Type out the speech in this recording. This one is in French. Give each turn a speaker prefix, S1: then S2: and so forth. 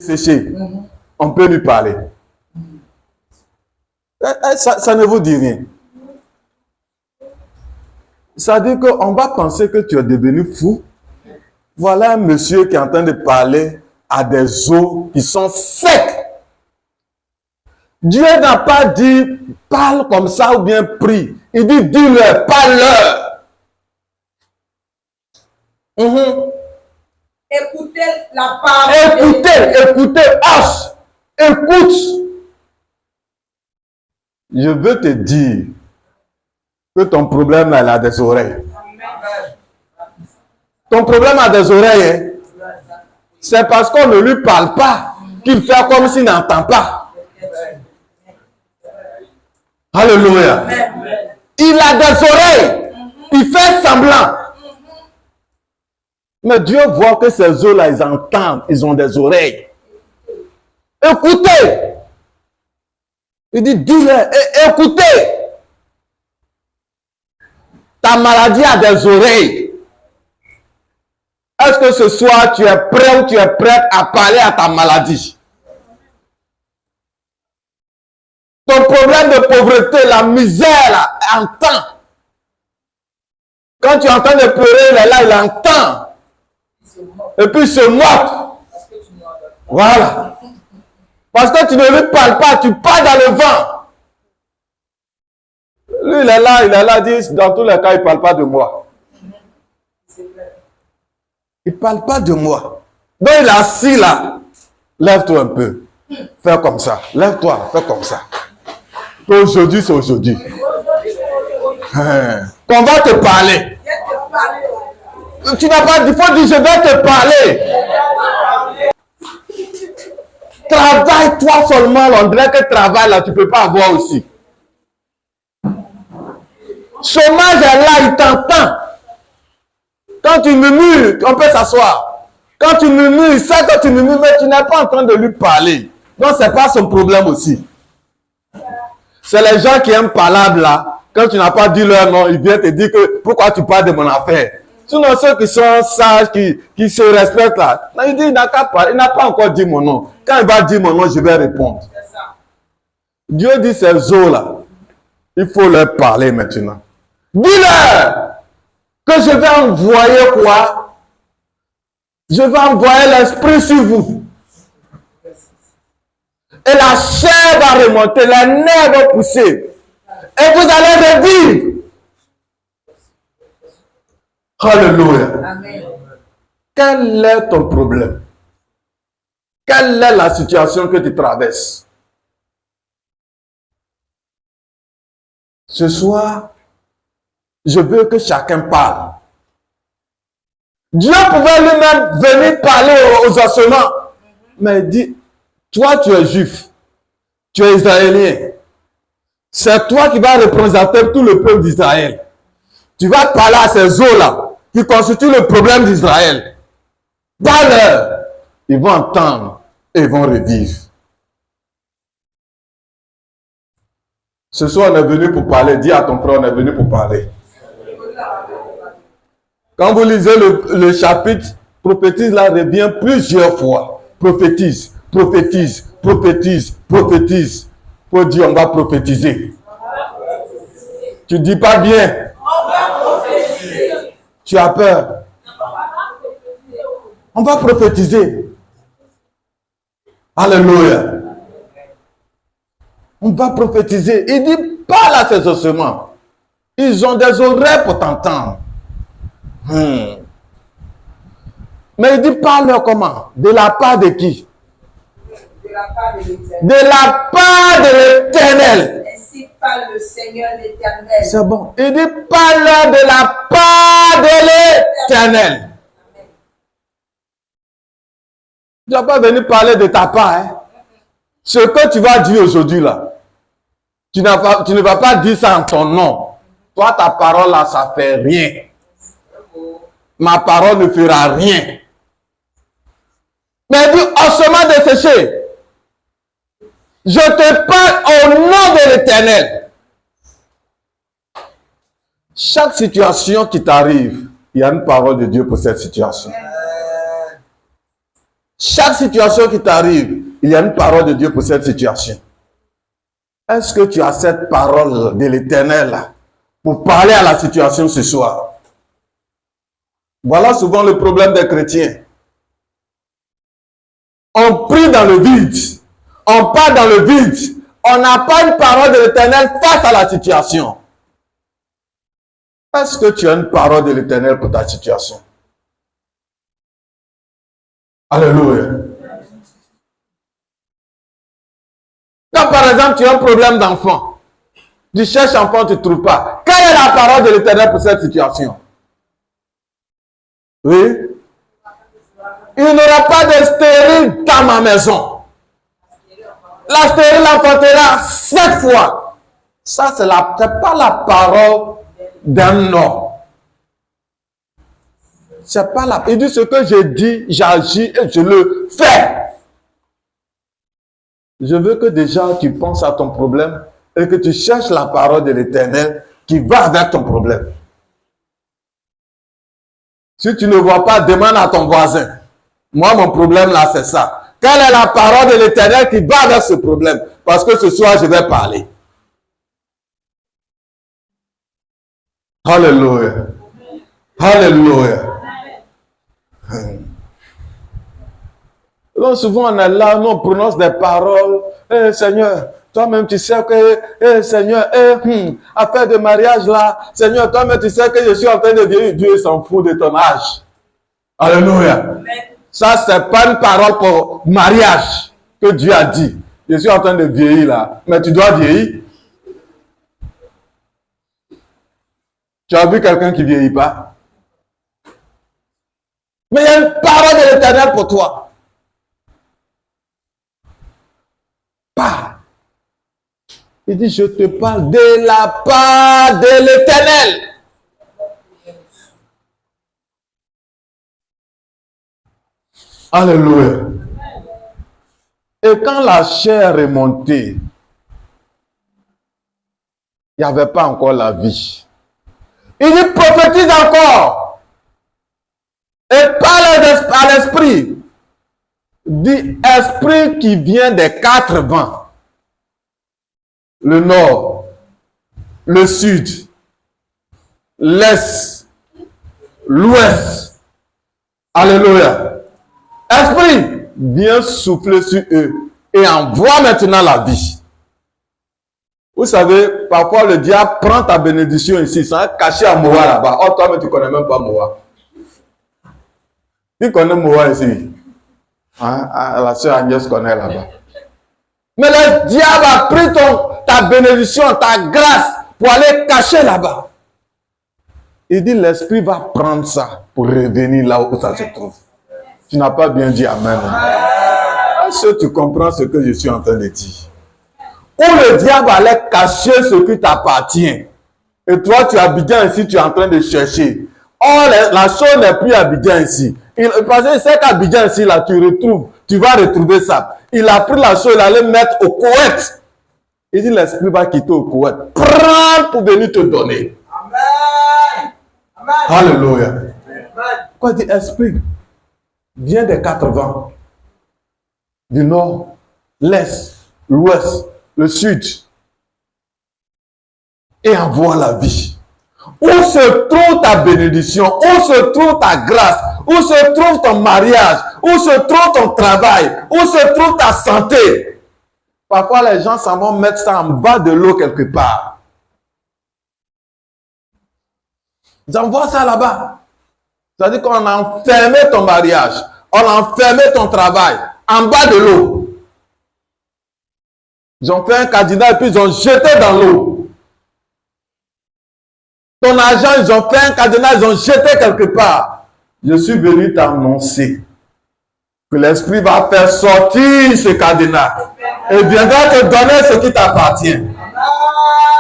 S1: séché, on peut lui parler. Ça ne vous dit rien. Ça veut dire qu'on va penser que tu es devenu fou. Voilà un monsieur qui est en train de parler à des eaux qui sont secs. Dieu n'a pas dit parle comme ça ou bien prie. Il dit dis-leur, parle-leur.
S2: Écoutez la parole.
S1: Écoutez, H. Écoute. Je veux te dire que ton problème là, il a des oreilles. Ton problème a des oreilles. Hein? C'est parce qu'on ne lui parle pas qu'il fait comme s'il n'entend pas. Alléluia. Il a des oreilles. Il fait semblant. Mais Dieu voit que ces eaux-là, ils entendent. Ils ont des oreilles. Écoutez. Il dit, dis-leur, écoutez. Ta maladie a des oreilles. Est-ce que ce soir, tu es prêt ou tu es prête à parler à ta maladie? Ton problème de pauvreté, la misère, là, entend. Quand tu es en train de pleurer, là, il entend. Et puis il se moque. Voilà. Parce que tu ne lui parles pas, tu parles dans le vent. Lui, il est là, dit, dans tous les cas, il ne parle pas de moi. Il ne parle pas de moi. Donc il est assis là. Lève-toi un peu. Fais comme ça. Lève-toi, fais comme ça. Aujourd'hui, c'est aujourd'hui. Qu'on va te parler. Tu n'as pas dit, il faut dire, je vais te parler. Travaille toi seulement. On dirait que travail là, tu ne peux pas avoir aussi. Chômage est là, il t'entend. Quand tu murmures, on peut s'asseoir. Quand tu murmures, il sait que tu murmures, mais tu n'es pas en train de lui parler. Donc, ce n'est pas son problème aussi. C'est les gens qui aiment parler là. Quand tu n'as pas dit leur nom, ils viennent te dire que pourquoi tu parles de mon affaire. Sinon, ceux qui sont sages, qui se respectent là, il dit, il n'a qu'à parler. Il n'a pas encore dit mon nom. Quand il va dire mon nom, je vais répondre. Dieu dit ces eaux là, il faut leur parler maintenant. Dis-leur que je vais envoyer quoi? Je vais envoyer l'esprit sur vous. Et la chair va remonter, les nerfs vont pousser. Et vous allez revivre. Alléluia. Amen. Quel est ton problème? Quelle est la situation que tu traverses? Ce soir, je veux que chacun parle. Dieu pouvait lui-même venir parler aux ossements. Mais il dit, toi tu es juif, tu es israélien. C'est toi qui vas représenter tout le peuple d'Israël. Tu vas parler à ces eaux-là qui constituent le problème d'Israël. Parle-leur. Ils vont entendre et ils vont revivre. Ce soir, on est venu pour parler. Dis à ton frère, on est venu pour parler. Quand vous lisez le chapitre, prophétise là revient plusieurs fois. Prophétise, prophétise, prophétise, prophétise. Faut dire on va prophétiser. Tu dis pas bien. Tu as peur. On va prophétiser. Alléluia. On va prophétiser. Il dit parle à ces ossements. Ils ont des oreilles pour t'entendre. Mais il dit parle comment? De la part de qui?
S2: De la part de l'Éternel.
S1: De la part de l'Éternel.
S2: Ainsi parle le Seigneur l'Éternel.
S1: C'est bon. Il dit parle de la part de l'Éternel. Tu n'as pas venu parler de ta part. Hein? Ce que tu vas dire aujourd'hui là, tu ne vas pas dire ça en ton nom. Toi, ta parole là, ça fait rien. Ma parole ne fera rien. Mais il dit, ossements desséchés, je te parle au nom de l'Éternel. Chaque situation qui t'arrive, il y a une parole de Dieu pour cette situation. Chaque situation qui t'arrive, il y a une parole de Dieu pour cette situation. Est-ce que tu as cette parole de l'Éternel là pour parler à la situation ce soir? Voilà souvent le problème des chrétiens. On prie dans le vide. On part dans le vide. On n'a pas une parole de l'Éternel face à la situation. Est-ce que tu as une parole de l'Éternel pour ta situation? Alléluia. Quand par exemple tu as un problème d'enfant, tu cherches un enfant, tu ne trouves pas. Quelle est la parole de l'Éternel pour cette situation? Oui. Il n'y aura pas de stérile dans ma maison. La stérile enfantera 7 fois. Ça, c'est pas la parole d'un homme. C'est pas la. Il dit ce que je dis, j'agis et je le fais. Je veux que déjà tu penses à ton problème et que tu cherches la parole de l'Éternel qui va avec ton problème. Si tu ne vois pas, demande à ton voisin. Moi, mon problème là, c'est ça. Quelle est la parole de l'Éternel qui va avec ce problème? Parce que ce soir, je vais parler. Alléluia. Alléluia. Donc souvent on est là, nous on prononce des paroles. Seigneur, toi-même tu sais que, Seigneur, affaire de mariage là, Seigneur, toi-même tu sais que je suis en train de vieillir. Dieu s'en fout de ton âge. Alléluia. Ça, c'est pas une parole pour mariage que Dieu a dit. Je suis en train de vieillir là, mais tu dois vieillir. Tu as vu quelqu'un qui ne vieillit pas? Mais il y a une parole de l'Éternel pour toi. Pas. Il dit, je te parle de la part de l'Éternel. Alléluia. Et quand la chair est montée, il n'y avait pas encore la vie. Il dit, prophétise encore. Et parle à l'esprit. Dit, esprit qui vient des 4 vents. Le nord, le sud, l'est, l'ouest. Alléluia. Esprit, viens souffler sur eux et envoie maintenant la vie. Vous savez, parfois le diable prend ta bénédiction ici, ça caché à Moa là-bas. Oh, toi, mais tu ne connais même pas Moa. Tu connais Moa ici. La soeur Agnès connaît là-bas. Mais le diable a pris ta bénédiction, ta grâce pour aller cacher là-bas. Il dit, l'esprit va prendre ça pour revenir là où ça se trouve. Tu n'as pas bien dit amen. Est-ce que tu comprends ce que je suis en train de dire? Où le diable allait cacher ce qui t'appartient. Et toi, tu habites ici, tu es en train de chercher. Or, la chose n'est plus Abidjan ici. Parce que c'est qu'Abidjan ici, là, tu vas retrouver ça. Il a pris la chose, il allait mettre au Koweït. Il dit, l'esprit va quitter au Koweït. Prends pour venir te donner. Amen. Amen. Alléluia. Quoi dit esprit? Vient des 4 vents. Du nord, l'est, l'ouest, le sud. Et envoie la vie. Où se trouve ta bénédiction? Où se trouve ta grâce? Où se trouve ton mariage? Où se trouve ton travail? Où se trouve ta santé? Parfois, les gens s'en vont mettre ça en bas de l'eau quelque part. Ils envoient ça là-bas. C'est-à-dire qu'on a enfermé ton mariage. On a enfermé ton travail en bas de l'eau. Ils ont fait un cadenas et puis ils ont jeté dans l'eau. Ton argent, ils ont fait un cadenas, ils ont jeté quelque part. Je suis venu t'annoncer que l'esprit va faire sortir ce cadenas et viendra te donner ce qui t'appartient.